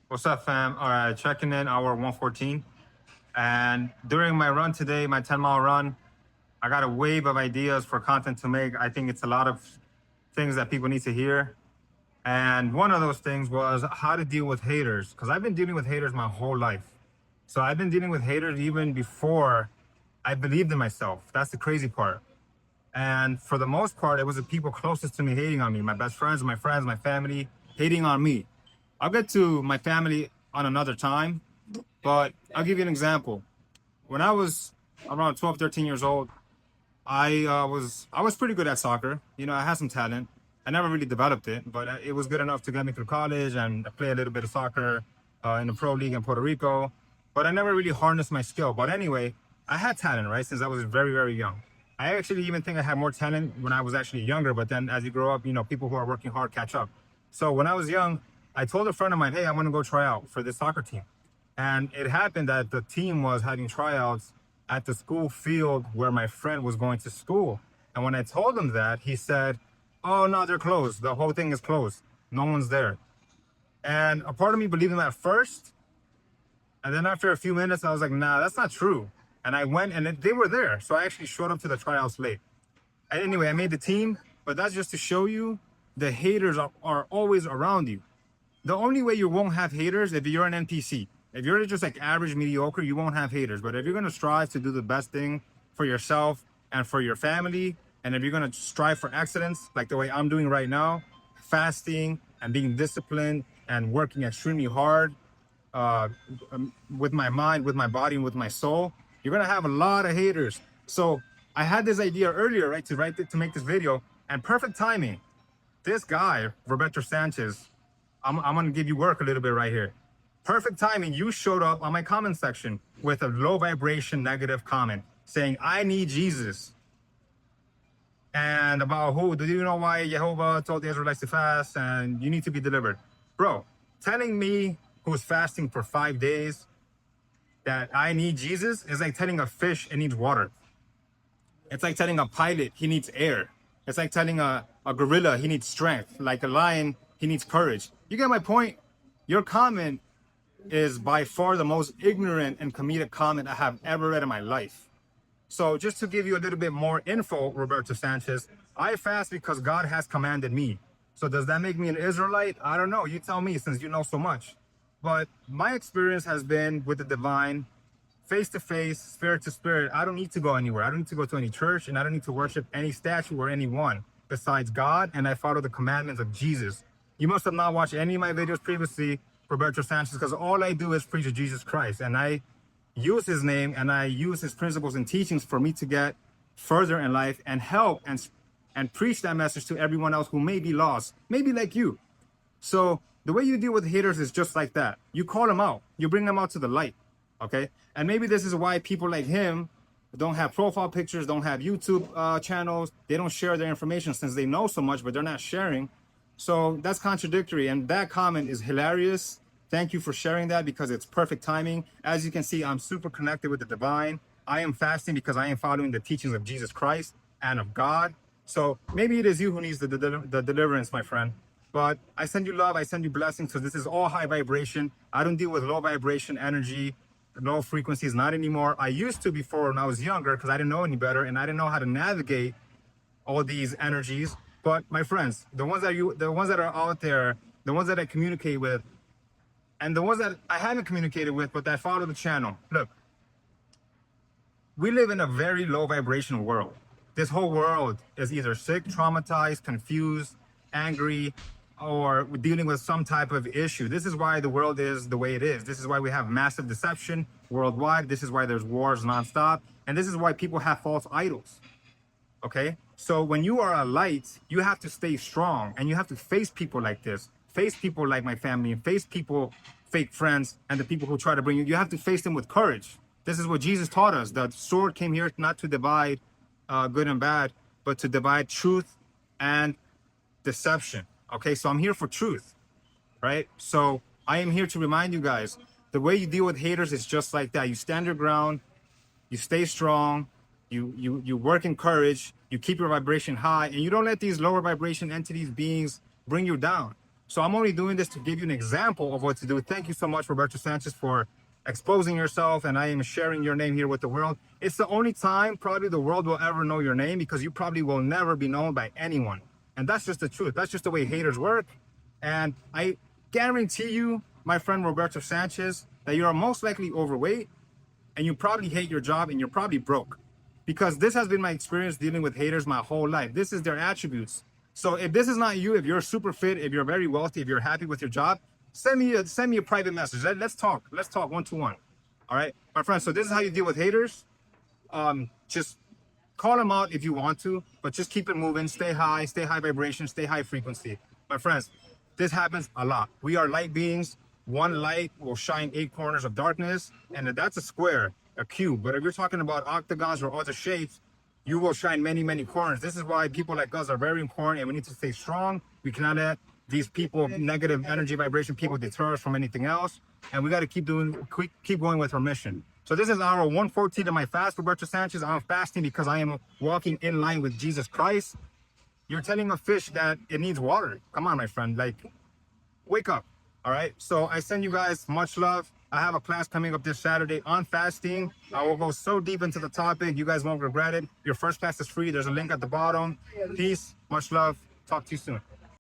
What's up, fam? All right, checking in hour 114. And during my run today, my 10-mile run, I got a wave of ideas for content to make. I think it's a lot of things that people need to hear. And one of those things was how to deal with haters, because I've been dealing with haters my whole life. So I've been dealing with haters even before I believed in myself. That's the crazy part. And for the most part, it was the people closest to me hating on me, my best friends, my family, hating on me. I'll get to my family on another time, but I'll give you an example. When I was around 12, 13 years old, I was pretty good at soccer. I had some talent. I never really developed it, but it was good enough to get me through college and play a little bit of soccer in the pro league in Puerto Rico. But I never really harnessed my skill. But anyway, I had talent, right, since I was very, very young. I actually even think I had more talent when I was actually younger. But then as you grow up, people who are working hard catch up. So when I was young, I told a friend of mine, hey, I want to go try out for this soccer team. And it happened that the team was having tryouts at the school field where my friend was going to school. And when I told him that, he said, oh, no, they're closed. The whole thing is closed. No one's there. And a part of me believed him at first. And then after a few minutes, I was like, nah, that's not true. And I went and they were there. So I actually showed up to the tryouts late. And anyway, I made the team, but that's just to show you the haters are always around you. The only way you won't have haters if you're an NPC. If you're just like average, mediocre, you won't have haters. But if you're going to strive to do the best thing for yourself and for your family, and if you're going to strive for excellence, like the way I'm doing right now, fasting and being disciplined and working extremely hard with my mind, with my body, and with my soul, you're going to have a lot of haters. So I had this idea earlier, right, to make this video, and perfect timing. This guy, Roberto Sanchez, I'm going to give you work a little bit right here. Perfect timing. You showed up on my comment section with a low vibration negative comment saying, I need Jesus. And about who? Do you know why Jehovah told the Israelites to fast and you need to be delivered? Bro, telling me who's fasting for 5 days that I need Jesus is like telling a fish it needs water. It's like telling a pilot he needs air. It's like telling a gorilla he needs strength. Like a lion, he needs courage. You get my point? Your comment is by far the most ignorant and comedic comment I have ever read in my life. So just to give you a little bit more info, Roberto Sanchez, I fast because God has commanded me. So does that make me an Israelite? I don't know. You tell me, since you know so much. But my experience has been with the divine, face to face, spirit to spirit. I don't need to go anywhere. I don't need to go to any church, and I don't need to worship any statue or anyone besides God. And I follow the commandments of Jesus. You must have not watched any of my videos previously, Roberto Sanchez, because all I do is preach to Jesus Christ. And I use his name and I use his principles and teachings for me to get further in life and help and preach that message to everyone else who may be lost, maybe like you. So the way you deal with haters is just like that. You call them out. You bring them out to the light. Okay? And maybe this is why people like him don't have profile pictures, don't have YouTube channels. They don't share their information since they know so much, but they're not sharing. So that's contradictory. And that comment is hilarious. Thank you for sharing that because it's perfect timing. As you can see, I'm super connected with the divine. I am fasting because I am following the teachings of Jesus Christ and of God. So maybe it is you who needs the deliverance, my friend. But I send you love. I send you blessings. So this is all high vibration. I don't deal with low vibration energy, low frequencies, not anymore. I used to before when I was younger because I didn't know any better and I didn't know how to navigate all these energies. But my friends, the ones that are out there, the ones that I communicate with, and the ones that I haven't communicated with, but that follow the channel. Look, we live in a very low vibration world. This whole world is either sick, traumatized, confused, angry, or dealing with some type of issue. This is why the world is the way it is. This is why we have massive deception worldwide. This is why there's wars nonstop. And this is why people have false idols. Okay? So when you are a light, you have to stay strong and you have to face people like this. Face people like my family and face people, fake friends, and the people who try to bring you. You have to face them with courage. This is what Jesus taught us. The sword came here not to divide good and bad, but to divide truth and deception. Okay, so I'm here for truth, right? So I am here to remind you guys, the way you deal with haters is just like that. You stand your ground, you stay strong, you work in courage, you keep your vibration high, and you don't let these lower vibration entities, beings bring you down. So I'm only doing this to give you an example of what to do. Thank you so much, Roberto Sanchez, for exposing yourself, and I am sharing your name here with the world. It's the only time probably the world will ever know your name, because you probably will never be known by anyone. And that's just the truth. That's just the way haters work. And I guarantee you, my friend Roberto Sanchez, that you are most likely overweight, and you probably hate your job, and you're probably broke. Because this has been my experience dealing with haters my whole life. This is their attributes. So if this is not you, if you're super fit, if you're very wealthy, if you're happy with your job, send me a private message. Let's talk. Let's talk one-to-one. All right, my friend. So this is how you deal with haters. Just call them out if you want to, but just keep it moving. Stay high vibration, stay high frequency. My friends, this happens a lot. We are light beings. One light will shine 8 corners of darkness, and that's a square, a cube. But if you're talking about octagons or other shapes, you will shine many, many corners. This is why people like us are very important, and we need to stay strong. We cannot let these people, negative energy vibration people, deter us from anything else. And we got to keep going with our mission. So this is hour 114 of my fast, Roberto Sanchez. I'm fasting because I am walking in line with Jesus Christ. You're telling a fish that it needs water. Come on, my friend. Like, wake up. All right. So I send you guys much love. I have a class coming up this Saturday on fasting. I will go so deep into the topic. You guys won't regret it. Your first class is free. There's a link at the bottom. Peace. Much love. Talk to you soon.